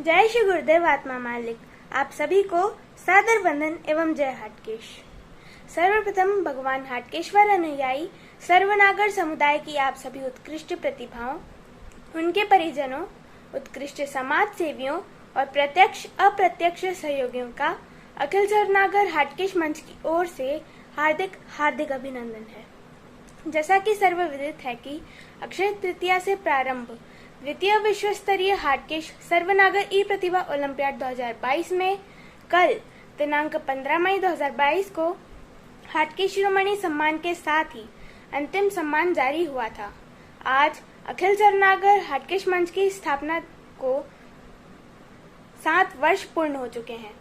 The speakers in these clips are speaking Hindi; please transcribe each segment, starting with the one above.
जय श्री गुरुदेव आत्मा मालिक। आप सभी को सादर वंदन एवं जय हाटकेश। सर्वप्रथम भगवान हाटकेश्वर अनुयायी सर्वनागर समुदाय की आप सभी उत्कृष्ट प्रतिभाओं, उनके परिजनों, उत्कृष्ट समाज सेवियों और प्रत्यक्ष अप्रत्यक्ष सहयोगियों का अखिल सर्वनागर हाटकेश मंच की ओर से हार्दिक हार्दिक अभिनंदन है। जैसा कि सर्वविदित है कि अक्षय तृतीया से प्रारंभ द्वितीय विश्व स्तरीय हाटकेश सर्वनागर ई प्रतिभा ओलंपियाड 2022 में कल दिनांक 15 मई 2022 को हाटकेश शिरोमणि सम्मान के साथ ही अंतिम सम्मान जारी हुआ था। आज अखिल सर्वनागर हाटकेश मंच की स्थापना को 7 वर्ष पूर्ण हो चुके हैं।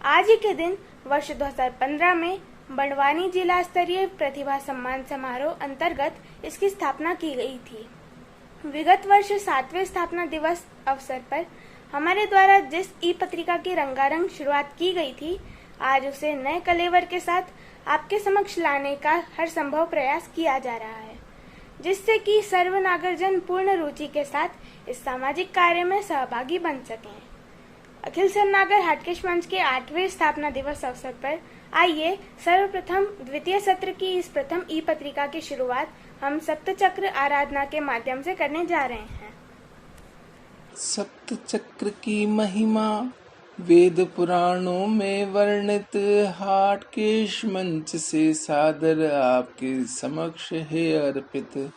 आज ही के दिन वर्ष 2015 में बड़वानी जिला स्तरीय प्रतिभा सम्मान समारोह अंतर्गत इसकी स्थापना की गई थी। विगत वर्ष 7वें स्थापना दिवस अवसर पर हमारे द्वारा जिस ई पत्रिका की रंगारंग शुरुआत की गई थी, आज उसे नए कलेवर के साथ आपके समक्ष लाने का हर संभव प्रयास किया जा रहा है, जिससे कि सर्वनागरजन पूर्ण रुचि के साथ इस सामाजिक कार्य में सहभागी बन सकें। अखिल सर्वनागर हाटकेश मंच के 8वें स्थापना दिवस अवसर पर आइए सर्वप्रथम द्वितीय सत्र की इस प्रथम ई पत्रिका की शुरुआत हम सप्तचक्र आराधना के माध्यम से करने जा रहे हैं। सप्तचक्र की महिमा वेद पुराणों में वर्णित हाटकेश मंच से सादर आपके समक्ष है अर्पित।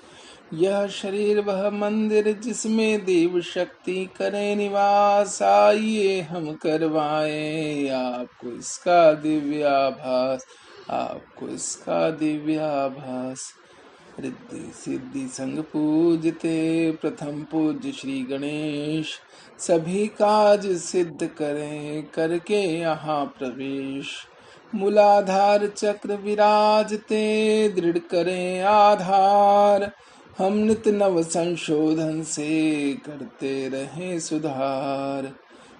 यह शरीर वह मंदिर जिसमें देव शक्ति करे निवास, आइए हम करवाएं आपको इसका दिव्याभास, आपको इसका दिव्याभास। रिद्धि सिद्धि संग पूजते प्रथम पूज्य श्री गणेश, सभी काज सिद्ध करें करके यहाँ प्रवेश। मूलाधार चक्र विराजते दृढ़ करें आधार, हम नित नव संशोधन से करते रहें सुधार।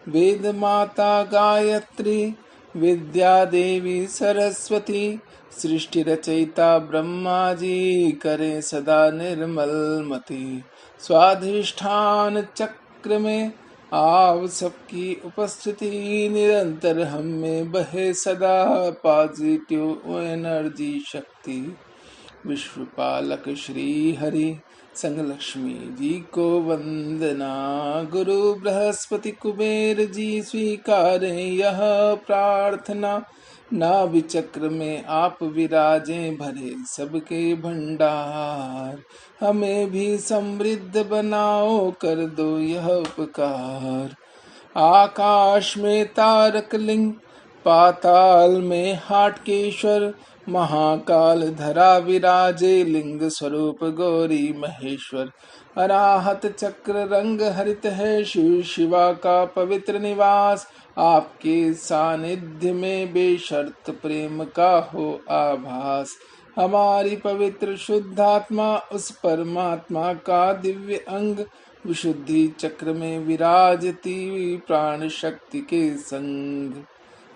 वेद माता गायत्री, विद्या देवी सरस्वती, सृष्टि रचयिता ब्रह्मा जी करें सदा निर्मल मति। स्वाधिष्ठान चक्र में आप सबकी उपस्थिति, निरंतर हम में बहे सदा पॉजिटिव एनर्जी शक्ति। विश्वपालक श्री हरि संग लक्ष्मी जी को वंदना, गुरु बृहस्पति कुबेर जी स्वीकारें यह प्रार्थना। नाभि चक्र में आप विराजें भरे सबके भंडार, हमें भी समृद्ध बनाओ कर दो यह उपकार। आकाश में तारक लिंग, पाताल में हाटकेश्वर, महाकाल धरा विराजे लिंग स्वरूप गौरी महेश्वर। अनाहत चक्र रंग हरित है शिव शिवा का पवित्र निवास, आपके सानिध्य में बेशर्त प्रेम का हो आभास। हमारी पवित्र शुद्धात्मा उस परमात्मा का दिव्य अंग, विशुद्धि चक्र में विराजती प्राण शक्ति के संग।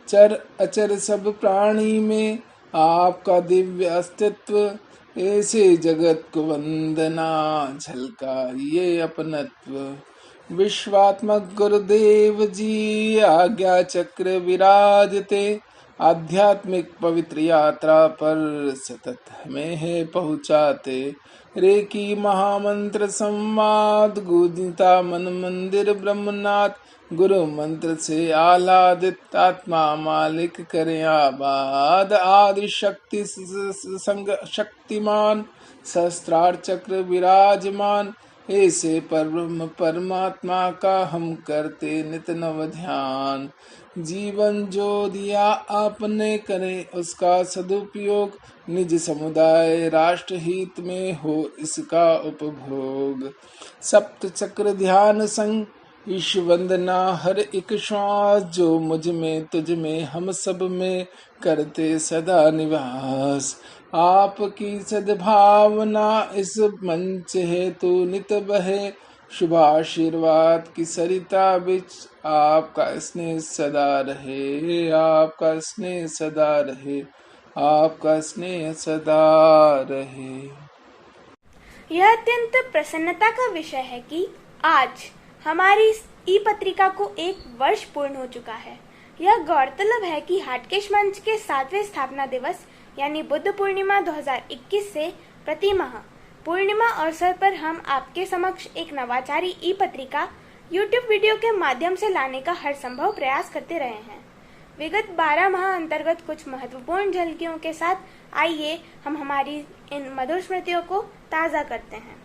चर अचर सब प्राणी में आपका दिव्य अस्तित्व, ऐसे जगत को वंदना झलकाइए अपनत्व। विश्वात्मक गुरुदेव जी आज्ञा चक्र विराजते, आध्यात्मिक पवित्र यात्रा पर सतत हमें है पहुँचाते। रेकी महामंत्र संवाद गूंजता मन मंदिर ब्रह्मनाथ, गुरु मंत्र से आह्लादित आत्मा मालिक करें आबाद। आदि शक्ति संग शक्तिमान सहस्त्रार चक्र विराजमान, ऐसे परम परमात्मा का हम करते नित नव ध्यान। जीवन जो दिया आपने करें उसका सदुपयोग, निज समुदाय राष्ट्र हित में हो इसका उपभोग। सप्त चक्र ध्यान संग ईश वंदना हर एक श्वास, जो मुझ में तुझ में हम सब में करते सदा निवास। आपकी सद्भावना इस मंच हेतु नित बहे, शुभ आशीर्वाद की सरिता बिच आपका स्नेह सदा रहे, आपका स्नेह सदा रहे, आपका स्नेह सदा रहे। यह अत्यंत प्रसन्नता का विषय है कि आज हमारी ई पत्रिका को 1 वर्ष पूर्ण हो चुका है। यह गौरतलब है कि हाटकेश मंच के 7वें स्थापना दिवस यानी बुद्ध पूर्णिमा 2021 से प्रति माह पूर्णिमा अवसर पर हम आपके समक्ष एक नवाचारी ई पत्रिका YouTube वीडियो के माध्यम से लाने का हर संभव प्रयास करते रहे हैं। विगत 12 माह अंतर्गत कुछ महत्वपूर्ण झलकियों के साथ आइए हम हमारी इन मधुर स्मृतियों को ताज़ा करते हैं।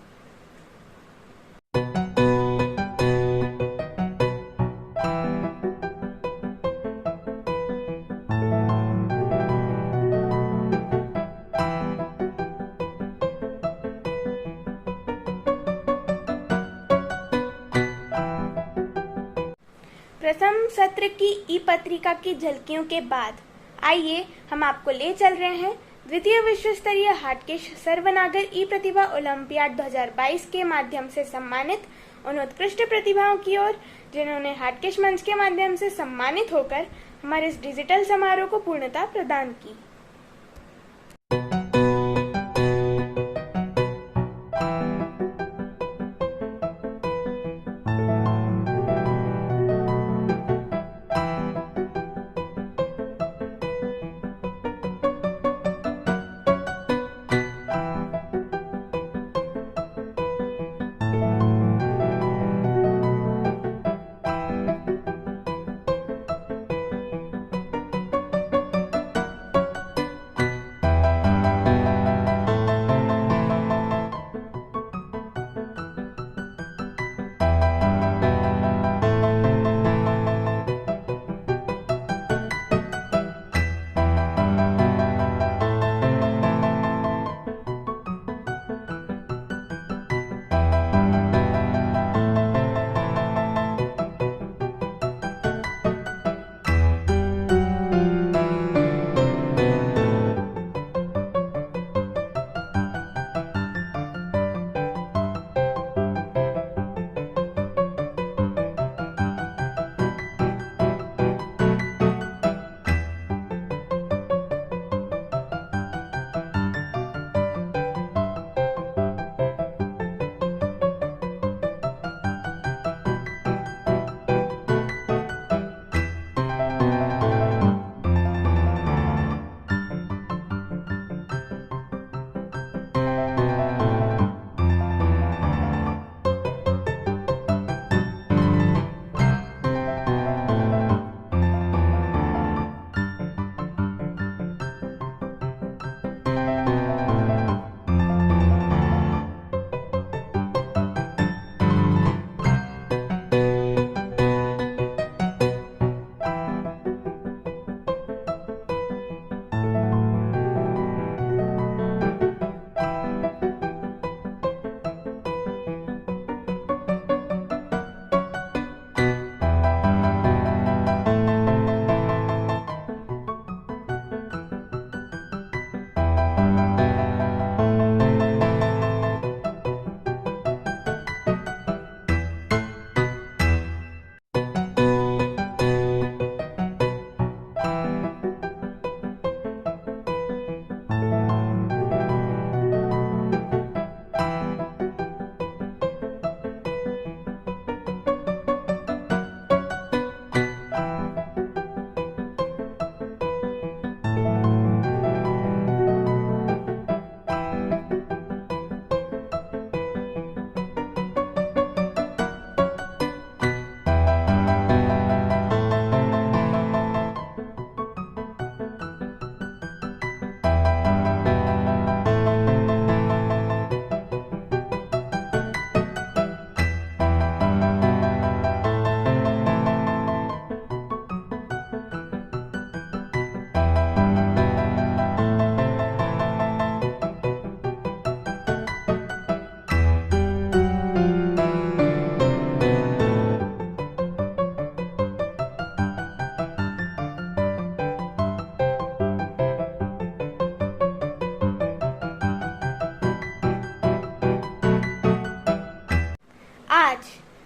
प्रथम सत्र की ई पत्रिका की झलकियों के बाद आइए हम आपको ले चल रहे हैं द्वितीय विश्व स्तरीय हाटकेश सर्वनागर ई प्रतिभा ओलंपियाड 2022 के माध्यम से सम्मानित उन उत्कृष्ट प्रतिभाओं की ओर जिन्होंने हाटकेश मंच के माध्यम से सम्मानित होकर हमारे इस डिजिटल समारोह को पूर्णता प्रदान की।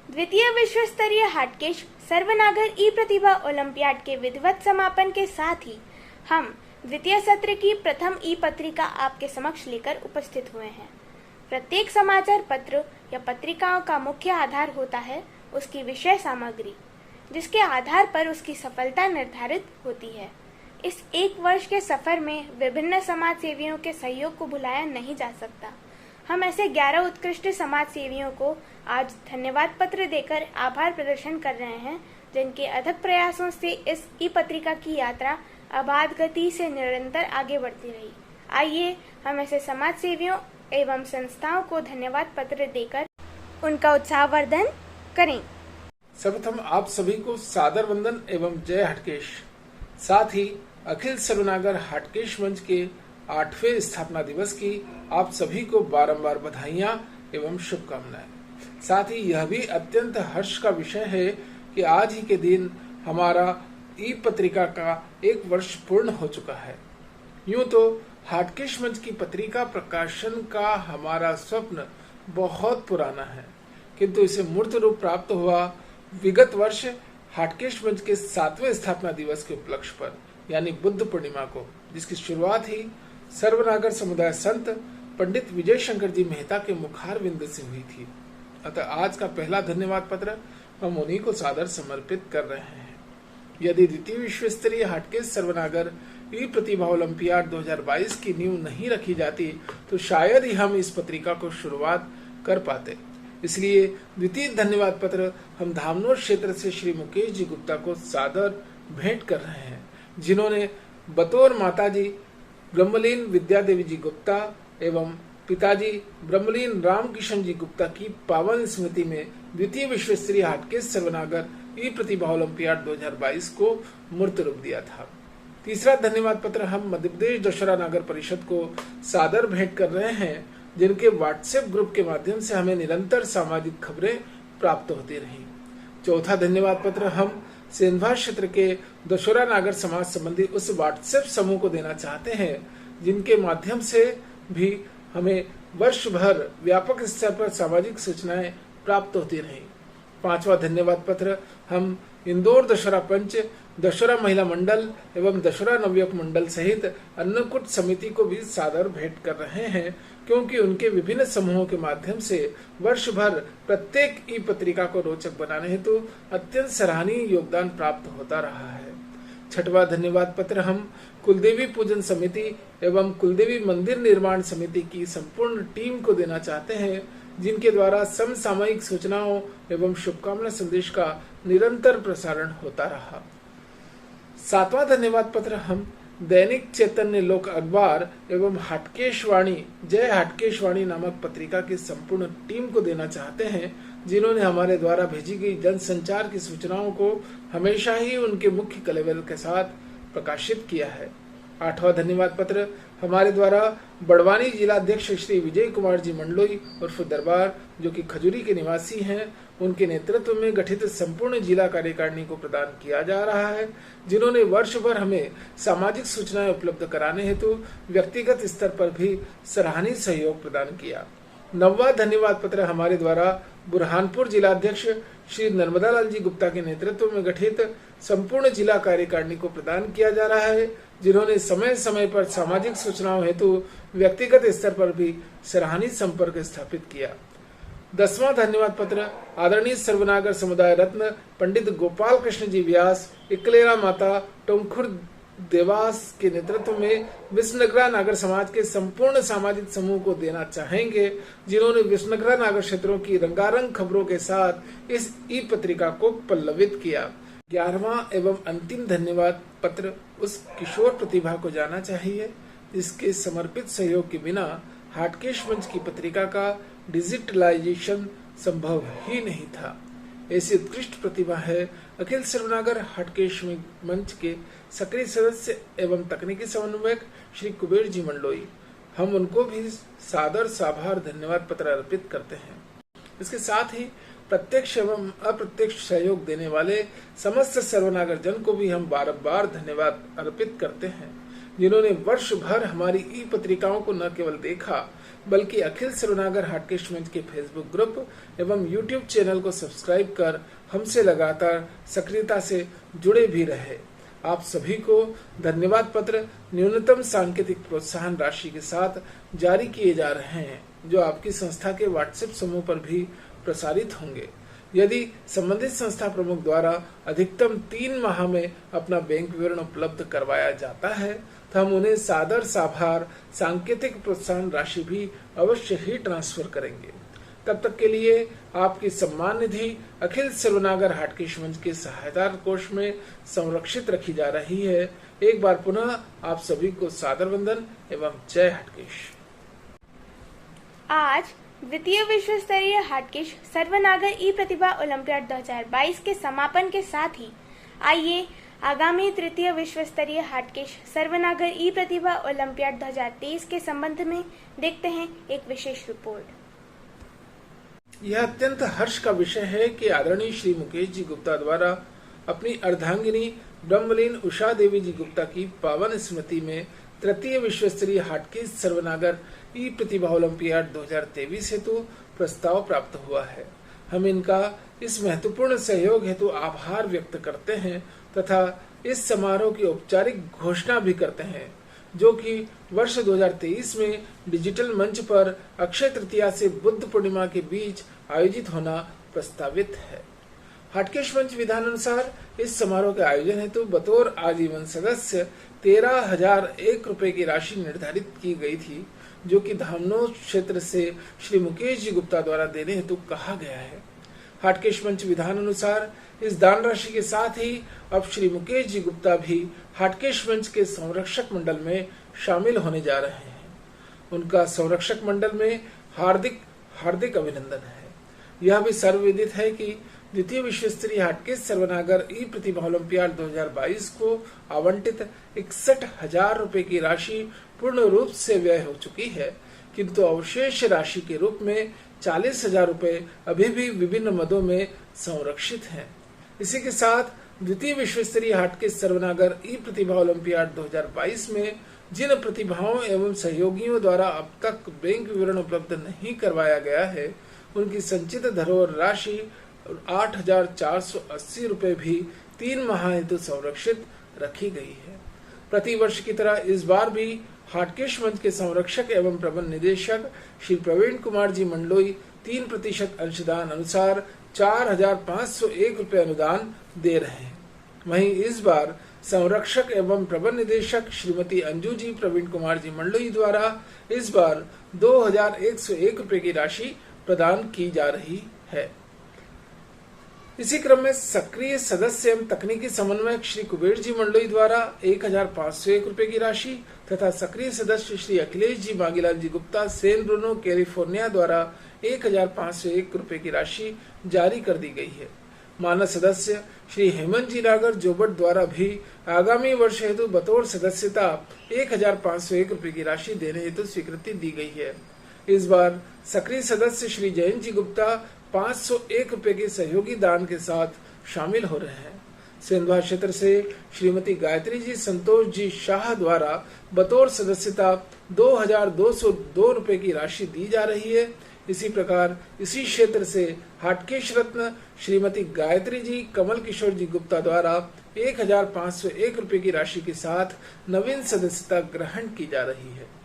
द्वितीय विश्व स्तरीय हाटकेश सर्वनागर ई प्रतिभा ओलंपियाड के विधिवत समापन के साथ ही हम द्वितीय सत्र की प्रथम ई पत्रिका आपके समक्ष लेकर उपस्थित हुए हैं। प्रत्येक समाचार पत्र या पत्रिकाओं का मुख्य आधार होता है उसकी विषय सामग्री, जिसके आधार पर उसकी सफलता निर्धारित होती है। इस एक वर्ष के सफर में विभिन्न समाज सेवियों के सहयोग को भुलाया नहीं जा सकता। हम ऐसे 11 उत्कृष्ट समाज सेवियों को आज धन्यवाद पत्र देकर आभार प्रदर्शन कर रहे हैं, जिनके अथक प्रयासों से इस ई पत्रिका की यात्रा अबाध गति से निरंतर आगे बढ़ती रही। आइए हम ऐसे समाज सेवियों एवं संस्थाओं को धन्यवाद पत्र देकर उनका उत्साहवर्धन करें। सर्वप्रथम आप सभी को सादर वंदन एवं जय हटकेश। साथ ही अखिल सर्वनागर हटकेश मंच के 8वें स्थापना दिवस की आप सभी को बारंबार बधाइयां एवं शुभकामनाएं। साथ ही यह भी अत्यंत हर्ष का विषय है कि आज ही के दिन हमारा ई पत्रिका का 1 वर्ष पूर्ण हो चुका है। यूं तो हटकेश मंच की पत्रिका प्रकाशन का हमारा स्वप्न बहुत पुराना है, किंतु इसे मूर्त रूप प्राप्त हुआ विगत वर्ष हटकेश मंच के 7वें स्थापना दिवस के उपलक्ष्य पर, यानी बुद्ध पूर्णिमा को, जिसकी शुरुआत ही सर्वनागर समुदाय संत पंडित विजय शंकर जी मेहता के मुखार बिंद से हुई थी। अतः आज का पहला धन्यवाद पत्र हम उन्हीं को सादर समर्पित कर रहे हैं। यदि द्वितीय विश्व स्तरीय हटकेश सर्वनागर ई प्रतिभा ओलंपियाड 2022 की नींव नहीं रखी जाती तो शायद ही हम इस पत्रिका को शुरुआत कर पाते। इसलिए द्वितीय धन्यवाद पत्र हम धामनोर क्षेत्र से श्री मुकेश जी गुप्ता को सादर भेंट कर रहे हैं, जिन्होंने बतौर माताजी ब्रह्मलीन विद्या देवी जी गुप्ता एवं पिताजी ब्रह्मलीन रामकिशन जी गुप्ता की पावन स्मृति में द्वितीय विश्व स्तरीय हटकेश सर्वनागर ई प्रतिभा ओलंपियाड 2022 को मूर्त रूप दिया था। तीसरा धन्यवाद पत्र हम मध्य प्रदेश दशहरा नगर परिषद को सादर भेंट कर रहे हैं, जिनके व्हाट्सएप ग्रुप के माध्यम से हमें निरंतर सामाजिक खबरें प्राप्त होती रही। चौथा धन्यवाद पत्र हम सेंधवा क्षेत्र के दशहरा नागर समाज संबंधी उस व्हाट्सएप समूह को देना चाहते हैं, जिनके माध्यम से भी हमें वर्ष भर व्यापक स्तर पर सामाजिक सूचनाएं प्राप्त होती रही। पांचवा धन्यवाद पत्र हम इंदौर दशहरा पंच, दशहरा महिला मंडल एवं दशहरा नवयुवक मंडल सहित अन्नकूट समिति को भी सादर भेंट कर रहे हैं, क्योंकि उनके विभिन्न समूहों के माध्यम से वर्ष भर प्रत्येक ई पत्रिका को रोचक बनाने हेतु अत्यंत सराहनीय योगदान प्राप्त होता रहा है। छठवां धन्यवाद पत्र हम कुलदेवी पूजन समिति एवं कुलदेवी मंदिर निर्माण समिति की संपूर्ण टीम को देना चाहते हैं, जिनके द्वारा समसामयिक सूचनाओं एवं शुभकामना संदेश का निरंतर प्रसारण होता रहा। सातवां धन्यवाद पत्र हम दैनिक चैतन्य लोक अखबार एवं हटकेशवाणी जय हटकेशवाणी नामक पत्रिका की संपूर्ण टीम को देना चाहते हैं, जिन्होंने हमारे द्वारा भेजी गई जनसंचार की सूचनाओं को हमेशा ही उनके मुख्य कलेवर के साथ प्रकाशित किया है। आठवां धन्यवाद पत्र हमारे द्वारा बड़वानी जिलाध्यक्ष श्री विजय कुमार जी मंडलोई उर्फ दरबार, जो कि खजूरी के निवासी हैं, उनके नेतृत्व में गठित संपूर्ण जिला कार्यकारिणी को प्रदान किया जा रहा है, जिन्होंने वर्ष भर हमें सामाजिक सूचनाएं उपलब्ध कराने हेतु व्यक्तिगत स्तर पर भी सराहनीय सहयोग प्रदान किया। नौवां धन्यवाद पत्र हमारे द्वारा बुरहानपुर जिलाध्यक्ष श्री नर्मदा लाल जी गुप्ता के नेतृत्व में गठित संपूर्ण जिला कार्यकारिणी को प्रदान किया जा रहा है, जिन्होंने समय समय पर सामाजिक सूचनाओं हेतु व्यक्तिगत स्तर पर भी सराहनीय संपर्क स्थापित किया। 10वां धन्यवाद पत्र आदरणीय सर्वनागर समुदाय रत्न पंडित गोपाल कृष्ण जी व्यास, इकलेरा माता, टोंखुर देवास के नेतृत्व में विष्णुनगरा नागर समाज के संपूर्ण सामाजिक समूह को देना चाहेंगे, जिन्होंने विष्णुनगरा नागर क्षेत्रों की रंगारंग खबरों के साथ इस ई पत्रिका को पल्लवित किया। 11वां एवं अंतिम धन्यवाद पत्र उस किशोर प्रतिभा को जाना चाहिए, जिसके समर्पित सहयोग के बिना हटकेश मंच की पत्रिका का डिजिटलाइजेशन संभव ही नहीं था। ऐसी उत्कृष्ट प्रतिभा है अखिल सर्वनागर हटकेश मंच के सक्रिय सदस्य एवं तकनीकी समन्वयक श्री कुबेर जी मंडलोई। हम उनको भी सादर आभार धन्यवाद पत्र अर्पित करते हैं। इसके साथ ही प्रत्यक्ष एवं अप्रत्यक्ष सहयोग देने वाले समस्त सर्वनागर जन को भी हम बार-बार धन्यवाद अर्पित करते हैं, जिन्होंने वर्ष भर हमारी ई पत्रिकाओं को न केवल देखा, बल्कि अखिल सर्वनागर हटकेश मंच के फेसबुक ग्रुप एवं यूट्यूब चैनल को सब्सक्राइब कर हमसे लगातार सक्रियता से जुड़े भी रहे। आप सभी को धन्यवाद पत्र न्यूनतम सांकेतिक प्रोत्साहन राशि के साथ जारी किए जा रहे हैं, जो आपकी संस्था के व्हाट्सएप समूह पर भी प्रसारित होंगे। यदि संबंधित संस्था प्रमुख द्वारा अधिकतम 3 माह में अपना बैंक विवरण उपलब्ध करवाया जाता है तो हम उन्हें सादर साभार सांकेतिक प्रोत्साहन राशि भी अवश्य ही ट्रांसफर करेंगे। तब तक के लिए आपकी सम्मान निधि अखिल सर्वनागर हाटकेश मंच के सहायता कोष में संरक्षित रखी जा रही है। एक बार पुनः आप सभी को सादर वंदन एवं जय हाटकेश। आज द्वितीय विश्व स्तरीय हाटकेश सर्वनागर ई प्रतिभा ओलंपियाड 2022 के समापन के साथ ही आइए आगामी तृतीय विश्व स्तरीय हाटकेश सर्वनागर ई प्रतिभा ओलंपियाड 2023 के संबंध में देखते हैं एक विशेष रिपोर्ट। यह अत्यंत हर्ष का विषय है कि आदरणीय श्री मुकेश जी गुप्ता द्वारा अपनी अर्धांगिनी ब्रह्मलीन उषा देवी जी गुप्ता की पावन स्मृति में तृतीय विश्व स्तरीय हाटकेश सर्वनागर ई प्रतिभा ओलंपियाड 2023 हेतु प्रस्ताव प्राप्त हुआ है। हम इनका इस महत्वपूर्ण सहयोग हेतु आभार व्यक्त करते हैं तथा इस समारोह की औपचारिक घोषणा भी करते हैं, जो कि वर्ष 2023 में डिजिटल मंच पर अक्षय तृतीया से बुद्ध पूर्णिमा के बीच आयोजित होना प्रस्तावित है। हाटकेश मंच विधान अनुसार इस समारोह के आयोजन हेतु बतौर आजीवन सदस्य 13,001 रुपए की राशि निर्धारित की गई थी, जो कि धामनोद क्षेत्र से श्री मुकेश जी गुप्ता द्वारा देने हेतु कहा गया है। हाटकेश मंच विधान अनुसार इस दान राशि के साथ ही अब श्री मुकेश जी गुप्ता भी हाटकेश मंच के संरक्षक मंडल में शामिल होने जा रहे हैं। उनका संरक्षक मंडल में हार्दिक हार्दिक अभिनंदन है। यह भी सर्वविदित है कि द्वितीय विश्व स्तरीय हाटकेश सर्वनागर ई प्रतिभा ओलंपियाड 2022 को आवंटित 61,000 रुपए की राशि पूर्ण रूप से व्यय हो चुकी है, किंतु अवशेष राशि के रूप में 40,000 रुपए अभी भी विभिन्न मदों में संरक्षित हैं। इसी के साथ द्वितीय विश्व स्तरीय हाटकेश सर्वनागर ई प्रतिभा ओलंपियाड 2022 में जिन प्रतिभाओं एवं सहयोगियों द्वारा अब तक बैंक विवरण उपलब्ध नहीं करवाया गया है, उनकी संचित धरोहर राशि 8,480 रुपए भी 3 माह हेतु संरक्षित रखी गई है। प्रति वर्ष की तरह इस बार भी हाटकेश मंच के संरक्षक एवं प्रबंध निदेशक श्री प्रवीण कुमार जी मंडलोई 3% अंशदान अनुसार 4,501 रुपए अनुदान दे रहे हैं। वहीं इस बार संरक्षक एवं प्रबंध निदेशक श्रीमती अंजू जी प्रवीण कुमार जी मंडलोई द्वारा इस बार 2,101 रुपए की राशि प्रदान की जा रही है। इसी क्रम में सक्रिय सदस्य एवं तकनीकी समन्वयक श्री कुबेर जी मंडलोई द्वारा 1,501 रुपए की राशि तथा सक्रिय सदस्य श्री अखिलेश जी मांगीलाल जी गुप्ता सैन ब्रूनो कैलिफोर्निया द्वारा 1,501 रुपए की राशि जारी कर दी गई है। मानद सदस्य श्री हेमंत जी नागर जोबट द्वारा भी आगामी वर्ष हेतु बतौर सदस्यता 1,501 रुपए की राशि देने हेतु स्वीकृति दी गई है। इस बार सक्रिय सदस्य श्री जयंत जी गुप्ता 501 रुपए के सहयोगी दान के साथ शामिल हो रहे हैं। सेंधवा क्षेत्र से श्रीमती गायत्री जी संतोष जी शाह द्वारा बतौर सदस्यता 2,202 रुपए की राशि दी जा रही है। इसी प्रकार इसी क्षेत्र से हाटकेश रत्न श्रीमती गायत्री जी कमल किशोर जी गुप्ता द्वारा 1,501 रुपए की राशि के साथ नवीन सदस्यता ग्रहण की जा रही है।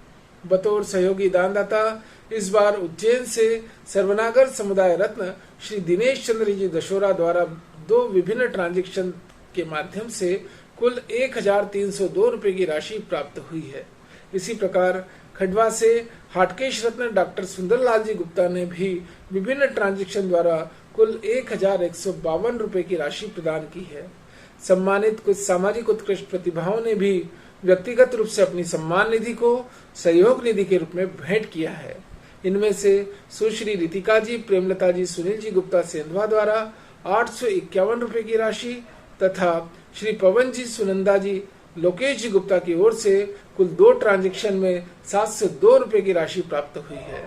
बतौर सहयोगी दानदाता इस बार उज्जैन से सर्वनागर समुदाय रत्न श्री दिनेश चंद्र जी दशोरा द्वारा 2 विभिन्न ट्रांजैक्शन के माध्यम से कुल 1,302 रुपए की राशि प्राप्त हुई है। इसी प्रकार खंडवा से हाटकेश रत्न डॉक्टर सुंदरलाल जी गुप्ता ने भी विभिन्न ट्रांजैक्शन द्वारा कुल 1,152 रुपए की राशि प्रदान की है। सम्मानित कुछ सामाजिक उत्कृष्ट प्रतिभाओं ने भी व्यक्तिगत रूप से अपनी सम्मान निधि को सहयोग निधि के रूप में भेंट किया है। इनमें से सुश्री रितिका जी प्रेमलता जी सुनील जी गुप्ता सेंधवा द्वारा 851 रुपए की राशि तथा श्री पवन जी सुनंदा जी लोकेश जी गुप्ता की ओर से कुल 2 ट्रांजैक्शन में 702 रुपए की राशि प्राप्त हुई है।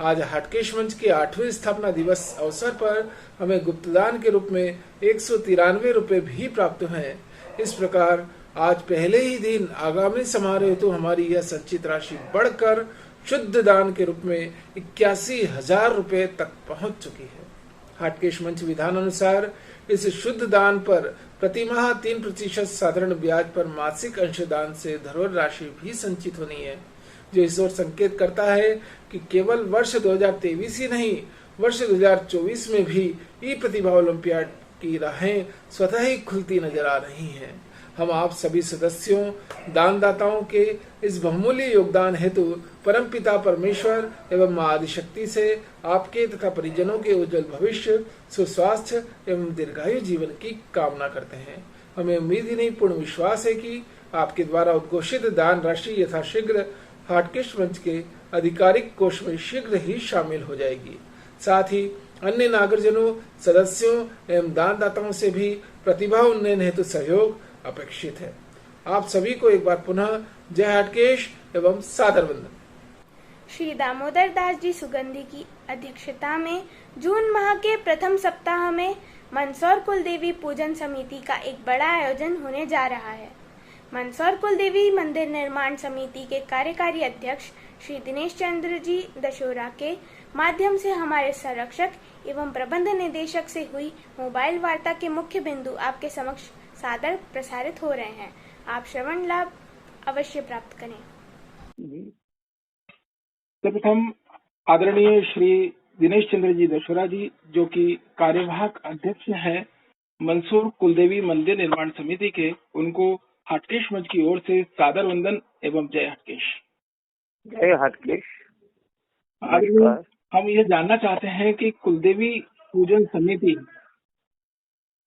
आज हाटकेश मंच के 8वें स्थापना दिवस अवसर पर हमें गुप्तदान के रूप में 193 रुपए भी प्राप्त हुए हैं। इस प्रकार आज पहले ही दिन आगामी समारोह हेतु हमारी यह संचित राशि बढ़कर शुद्ध दान के रूप में 81,000 रुपए तक पहुंच चुकी है। हाटकेश मंच विधान अनुसार इस शुद्ध दान पर प्रतिमाह 3% साधारण ब्याज पर मासिक अंशदान से धरोहर राशि भी संचित होनी है, जो इस ओर संकेत करता है कि केवल वर्ष 2023 ही नहीं वर्ष 2024 में भी ई प्रतिभा ओलंपियाड की राहें स्वतः ही खुलती नजर आ रही हैं। हम आप सभी सदस्यों, दानदाताओं के इस बहुमूल्य योगदान हेतु परमपिता परमेश्वर एवं मां आदिशक्ति से आपके तथा परिजनों के उज्जवल भविष्य, सुस्वास्थ्य एवं दीर्घायु जीवन की कामना करते हैं। हमें उम्मीद ही नहीं पूर्ण विश्वास है कि आपके द्वारा उद्घोषित दान राशि यथाशीघ्र हाटकेश मंच के आधिकारिक कोष में शीघ्र ही शामिल हो जाएगी। साथ ही अन्य नागरजनों, सदस्यों एवं दानदाताओं से भी प्रतिभा उन्नयन हेतु सहयोग अपेक्षित है। आप सभी को एक बार पुनः जय हाटकेश एवं सादर वंदन। श्री दामोदर दास जी सुगंधी की अध्यक्षता में जून माह के प्रथम सप्ताह में मंदसौर कुलदेवी पूजन समिति का एक बड़ा आयोजन होने जा रहा है। मंदसौर कुलदेवी मंदिर निर्माण समिति के कार्यकारी अध्यक्ष श्री दिनेश चंद्र जी दशोरा के माध्यम से हमारे संरक्षक एवं प्रबंध निदेशक से हुई मोबाइल वार्ता के मुख्य बिंदु आपके समक्ष सादर प्रसारित हो रहे हैं। आप श्रवण लाभ अवश्य प्राप्त करें। सर्वप्रथम आदरणीय श्री दिनेश चंद्र जी दशोरा जी, जो कि कार्यवाहक अध्यक्ष है मंदसौर कुलदेवी मंदिर निर्माण समिति के, उनको हाटकेश मंच की ओर से सादर वंदन एवं जय हाटकेश। जय हाटकेश। हम ये जानना चाहते हैं कि कुलदेवी पूजन समिति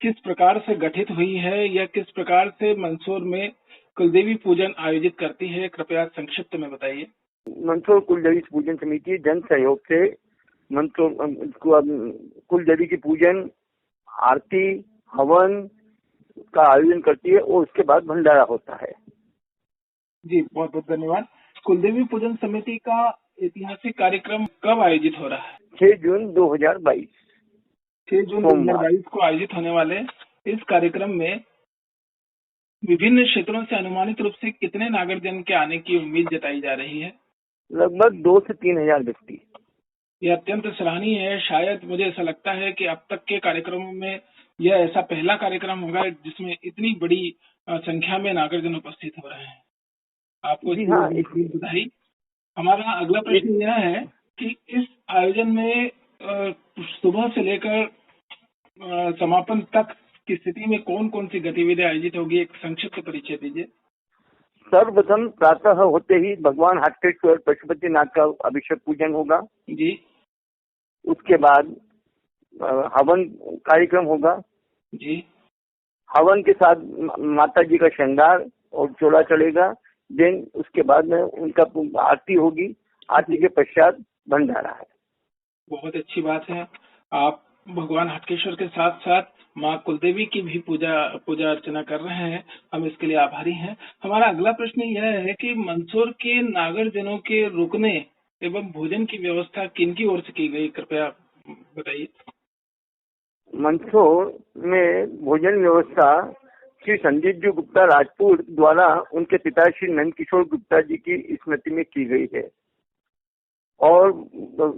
किस प्रकार से गठित हुई है या किस प्रकार से मंदसौर में कुलदेवी पूजन आयोजित करती है, कृपया संक्षिप्त में बताइए। मंदसौर कुलदेवी पूजन समिति जन सहयोग से मंदसौर कुलदेवी की पूजन, आरती, हवन का आयोजन करती है और उसके बाद भंडारा होता है। जी, बहुत बहुत धन्यवाद। कुलदेवी पूजन समिति का ऐतिहासिक कार्यक्रम कब आयोजित हो रहा है? 6 जून 2022। 6 जून 2022 को आयोजित होने वाले इस कार्यक्रम में विभिन्न क्षेत्रों से अनुमानित रूप से कितने नागरजन के आने की उम्मीद जताई जा रही है? लगभग 2 से 3 हजार व्यक्ति। यह अत्यंत सराहनीय है। शायद मुझे ऐसा लगता है कि अब तक के कार्यक्रमों में यह ऐसा पहला कार्यक्रम होगा जिसमें इतनी बड़ी संख्या में नागरजन उपस्थित हो रहे हैं। आपको बधाई। हमारा अगला प्रश्न यह है कि इस आयोजन में सुबह से लेकर समापन तक की स्थिति में कौन कौन सी गतिविधियां आयोजित होगी, एक संक्षिप्त परिचय दीजिए। सर्वप्रथम प्रातः होते ही भगवान हाटकेश्वर पशुपतिनाथ का अभिषेक पूजन होगा जी। उसके बाद हवन कार्यक्रम होगा जी। हवन के साथ माता जी का श्रृंगार और चोला चलेगा। देन उसके बाद में उनका आरती होगी। आरती के पश्चात भंडारा है। बहुत अच्छी बात है। आप भगवान हाटकेश्वर के साथ साथ माँ कुलदेवी की भी पूजा अर्चना कर रहे हैं, हम इसके लिए आभारी हैं। हमारा अगला प्रश्न यह है कि मंदसौर के नागरजनों के रुकने एवं भोजन की व्यवस्था किनकी ओर से की गई, कृपया बताइए। मंदसौर में भोजन व्यवस्था श्री संदीप जी गुप्ता राजपूत द्वारा उनके पिता श्री नंद किशोर गुप्ता जी की स्मृति में की गई है और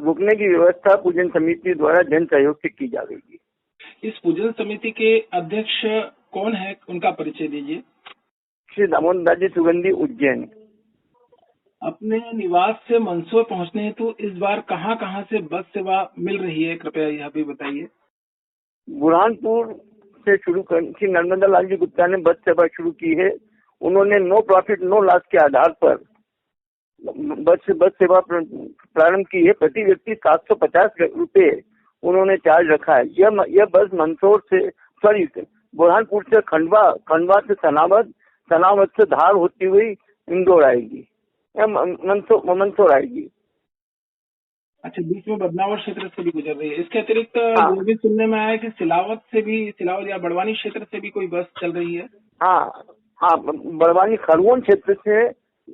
रुकने की व्यवस्था पूजन समिति द्वारा जन सहयोग से की जाएगी। इस पूजन समिति के अध्यक्ष कौन है, उनका परिचय दीजिए। श्री दामोदर दास जी सुगंधी, उज्जैन। अपने निवास से मंदसौर पहुंचने हेतु इस बार कहां से बस सेवा मिल रही है, कृपया यह भी बताइए। बुरहानपुर से शुरू कर श्री नर्मदा लाल जी गुप्ता ने बस सेवा शुरू की है। उन्होंने नो प्रॉफिट नो लॉस के आधार पर बस सेवा प्रारंभ की है। प्रति व्यक्ति 750 रुपए उन्होंने चार्ज रखा है। यह बस मंदसौर से बुरहानपुर से खंडवा से सनावद से धार होती हुई इंदौर आएगी, मंदसौर आएगी। अच्छा, बीच में बदनावर क्षेत्र से भी गुजर रही है। इसके अतिरिक्त ये भी सुनने में आया कि सिलावत या बड़वानी क्षेत्र से भी कोई बस चल रही है। हाँ, बड़वानी खरगोन क्षेत्र से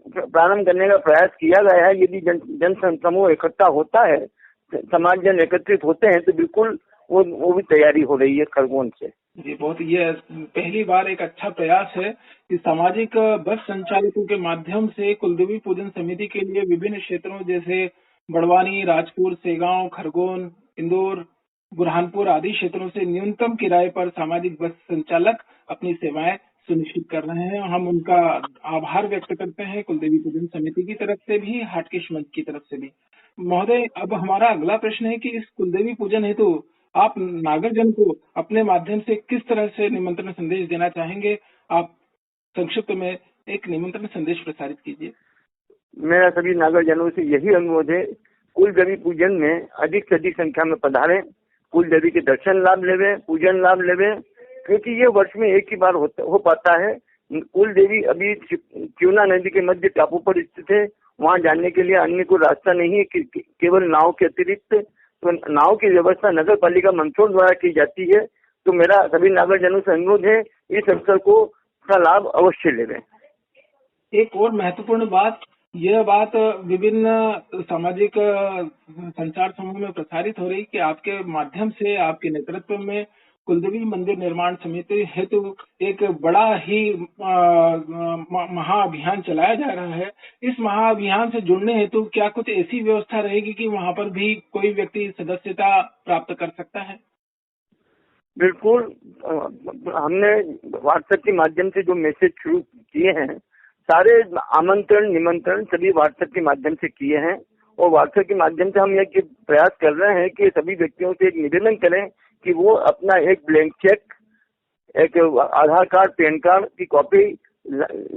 प्रारंभ करने का प्रयास किया गया है। यदि जन समूह इकट्ठा होता है, समाज जन एकत्रित होते हैं, तो बिल्कुल वो भी तैयारी हो रही है खरगोन से। जी, बहुत ये पहली बार एक अच्छा प्रयास है कि सामाजिक बस संचालकों के माध्यम से कुलदेवी पूजन समिति के लिए विभिन्न क्षेत्रों जैसे बड़वानी, राजपुर, सेगांव, खरगोन, इंदौर, बुरहानपुर आदि क्षेत्रों से न्यूनतम किराए पर सामाजिक बस संचालक अपनी सेवाएं सुनिश्चित कर रहे हैं। हम उनका आभार व्यक्त करते हैं कुलदेवी पूजन समिति की तरफ से भी, हाटकेश मंच की तरफ से भी। महोदय, अब हमारा अगला प्रश्न है कि इस कुलदेवी पूजन हेतु आप नागरजन को अपने माध्यम से किस तरह से निमंत्रण संदेश देना चाहेंगे? आप संक्षिप्त में एक निमंत्रण संदेश प्रसारित कीजिए। मेरा सभी नागरजनों से यही अनुरोध है, कुल देवी पूजन में अधिक से अधिक संख्या में पधारें, कुल देवी के दर्शन लाभ लेवे, पूजन लाभ लेवे, क्योंकि ये वर्ष में एक ही बार हो पाता है। कुल देवी अभी क्यूना नदी के मध्य टापू पर स्थित है, वहाँ जाने के लिए अन्य कोई रास्ता नहीं है, केवल नाव के अतिरिक्त। तो नाव की व्यवस्था नगर पालिका मंदसौर द्वारा की जाती है। तो मेरा सभी नागरजनों से अनुरोध है, इस अवसर को का लाभ अवश्य लेवें। एक और महत्वपूर्ण बात, यह बात विभिन्न सामाजिक संचार समूह में प्रसारित हो रही कि आपके माध्यम से, आपके नेतृत्व में कुलदेवी मंदिर निर्माण समिति हेतु एक बड़ा ही महाअभियान चलाया जा रहा है। इस महाअभियान से जुड़ने हेतु क्या कुछ ऐसी व्यवस्था रहेगी कि वहां पर भी कोई व्यक्ति सदस्यता प्राप्त कर सकता है? बिल्कुल, हमने व्हाट्सएप के माध्यम से जो मैसेज शुरू किए हैं, सारे आमंत्रण निमंत्रण सभी व्हाट्सएप के माध्यम से किए हैं। और व्हाट्सएप के माध्यम से हम यह प्रयास कर रहे हैं कि सभी व्यक्तियों से एक निवेदन करें कि वो अपना एक ब्लैंक चेक, एक आधार कार्ड, पैन कार्ड की कॉपी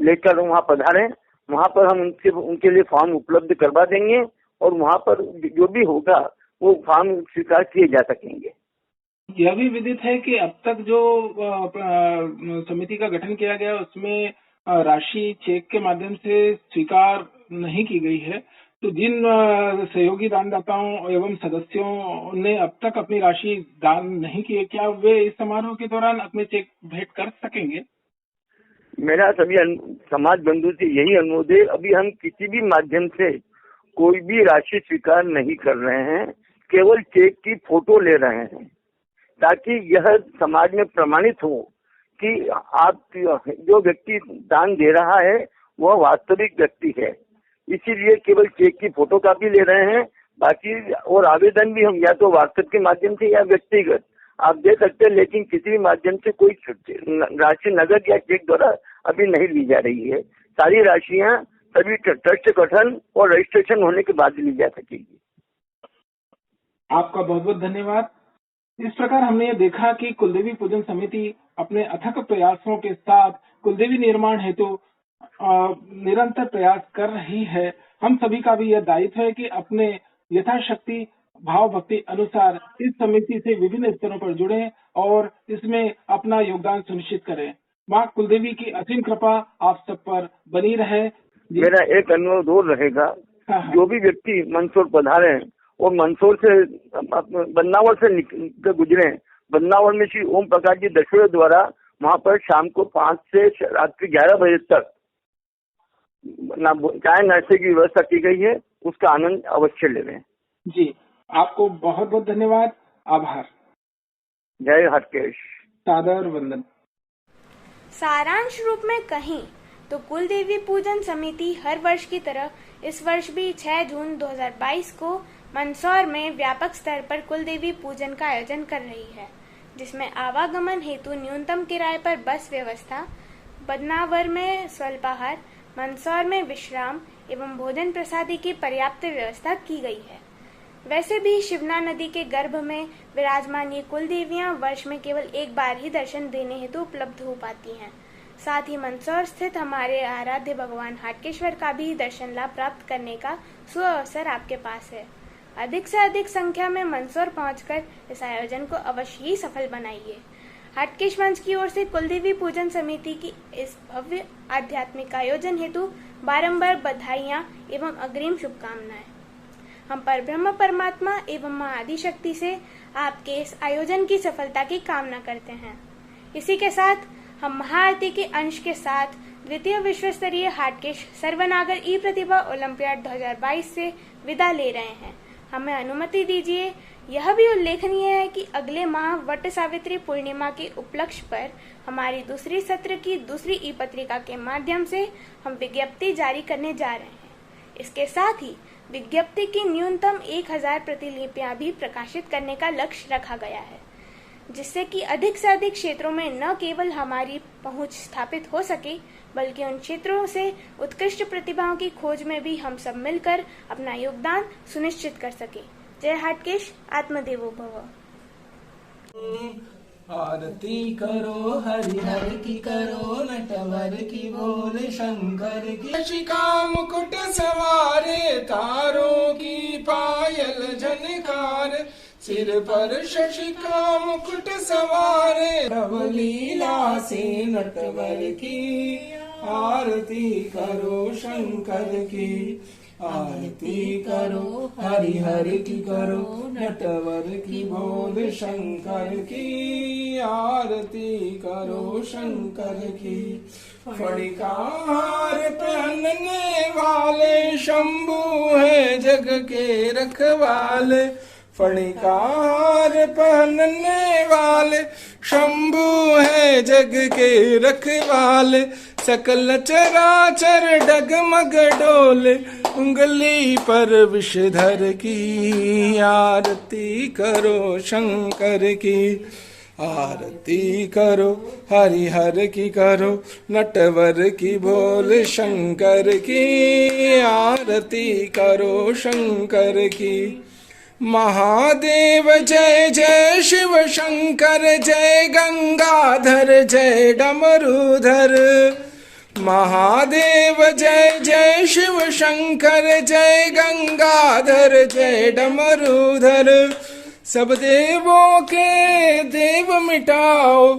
लेकर वहाँ पधारें। वहाँ पर हम उनके लिए फॉर्म उपलब्ध करवा देंगे और वहाँ पर जो भी होगा वो फॉर्म स्वीकार किए जा सकेंगे। यह भी विदित है कि अब तक जो समिति का गठन किया गया उसमें राशि चेक के माध्यम से स्वीकार नहीं की गई है। तो जिन सहयोगी दानदाताओं एवं सदस्यों ने अब तक अपनी राशि दान नहीं की है, क्या वे इस समारोह के दौरान अपने चेक भेंट कर सकेंगे? मेरा सभी समाज बंधु से यही अनुरोध है, अभी हम किसी भी माध्यम से कोई भी राशि स्वीकार नहीं कर रहे हैं, केवल चेक की फोटो ले रहे हैं, ताकि यह समाज में प्रमाणित हो कि आप जो व्यक्ति दान दे रहा है वह वास्तविक व्यक्ति है। इसीलिए केवल चेक की फोटो कॉपी ले रहे हैं। बाकी और आवेदन भी हम या तो व्हाट्सएप के माध्यम से या व्यक्तिगत आप दे सकते हैं, लेकिन किसी भी माध्यम से कोई राशि नगद या चेक द्वारा अभी नहीं ली जा रही है। सारी राशियां सभी ट्रस्ट गठन और रजिस्ट्रेशन होने के बाद ली जा सकेगी। आपका बहुत बहुत धन्यवाद। इस प्रकार हमने ये देखा कि कुलदेवी पूजन समिति अपने अथक प्रयासों के साथ कुलदेवी निर्माण हेतु निरंतर प्रयास कर रही है। हम सभी का भी यह दायित्व है कि अपने यथाशक्ति भाव भक्ति अनुसार इस समिति से विभिन्न स्तरों पर जुड़ें और इसमें अपना योगदान सुनिश्चित करें। माँ कुलदेवी की असीम कृपा आप सब पर बनी रहे। मेरा एक अनुरोध और रहेगा, जो भी व्यक्ति मंदसौर पधारे और मंदसौर से बदनावर से गुजरे, बदनावर में श्री ओम प्रकाश जी दशरथ द्वारा वहाँ पर शाम को 5 से रात्रि 11 बजे तक चाय नाश्ते की व्यवस्था की गई है, उसका आनंद अवश्य लें। जी, आपको बहुत बहुत धन्यवाद, आभार। जय हटकेश, सादर वंदन। सारांश रूप में कहीं तो कुलदेवी पूजन समिति हर वर्ष की तरह इस वर्ष भी 6 जून 2022 को मंदसौर में व्यापक स्तर पर कुलदेवी पूजन का आयोजन कर रही है, जिसमें आवागमन हेतु न्यूनतम किराए पर बस व्यवस्था, बदनावर में स्वल्पाहार, मंदसौर में विश्राम एवं भोजन प्रसादी की पर्याप्त व्यवस्था की गई है। वैसे भी शिवना नदी के गर्भ में विराजमान ये कुल देवियां वर्ष में केवल एक बार ही दर्शन देने हेतु उपलब्ध हो पाती हैं। साथ ही मंदसौर स्थित हमारे आराध्य भगवान हाटकेश्वर का भी दर्शन लाभ प्राप्त करने का सुअवसर आपके पास है। अधिक से अधिक संख्या में मंदसौर पहुंचकर इस आयोजन को अवश्य ही सफल बनाइए। हाटकेश मंच की ओर से कुलदेवी पूजन समिति की इस भव्य आध्यात्मिक आयोजन हेतु बारंबार बधाइयां एवं अग्रिम शुभकामनाएं। हम परब्रह्म परमात्मा एवं मां आदिशक्ति से आपके इस आयोजन की सफलता की कामना करते हैं। इसी के साथ हम महाआरती के अंश के साथ द्वितीय विश्व स्तरीय हाटकेश सर्वनागर ई प्रतिभा ओलंपियाड 2022 से विदा ले रहे हैं। हमें अनुमति दीजिए यह भी उल्लेखनीय है कि अगले माह वट सावित्री पूर्णिमा के उपलक्ष्य पर हमारी दूसरी सत्र की दूसरी ई पत्रिका के माध्यम से हम विज्ञप्ति जारी करने जा रहे हैं। इसके साथ ही विज्ञप्ति की न्यूनतम 1000 प्रतिलिपियां भी प्रकाशित करने का लक्ष्य रखा गया है। जिससे कि अधिक से अधिक क्षेत्रों में न केवल हमारी पहुंच स्थापित हो सके, बल्कि उन क्षेत्रों से उत्कृष्ट प्रतिभाओं की खोज में भी हम सब मिलकर अपना योगदान सुनिश्चित कर सके। जय हाटकेश, आत्मदेवो भव। आरती करो हरिहर की, करो नटवर की, बोले शंकर की। शिका मुकुट सवारे, तारों की पायल झनकार, सिर पर शशिका मुकुट सवारे, रवलीला से नटवर की। आरती करो शंकर की, आरती करो हरिहर की, करो नटवर की, बोल शंकर की। आरती करो शंकर की। फणिकार पहनने वाले शंभू है जग के रखवाले, फणिकार पहनने वाले शंभू है जग के रखवाले। सकल चराचर डगमग डोले, उंगली पर विषधर की। आरती करो शंकर की, आरती करो हरिहर की, करो नटवर की, बोल शंकर की। आरती करो शंकर की। महादेव जय जय शिव शंकर, जय गंगाधर जय डमरूधर। महादेव जय जय शिव शंकर, जय गंगाधर जय डमरूधर। सब देवों के देव मिटाओ,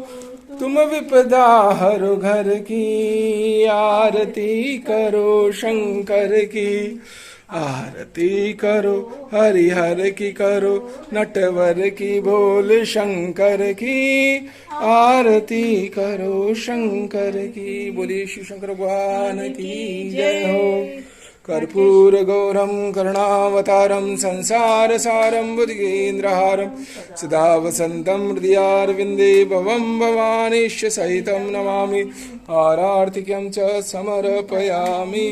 तुम विपदा हरो घर की। आरती करो शंकर की, आरती करो हरिहर की, करो नटवर की, बोल शंकर की। आरती करो शंकर की। बोलिए शिव शंकर भगवान की जय हो। कर्पूर गौरम करुणावतारम, संसार सारम बुद्धिकेन्द्रहारम, सदा वसंतम हृदयारविंदे भवम भवानीश सहितम नमामि। आरार्तिक्यं च समर्पयामि।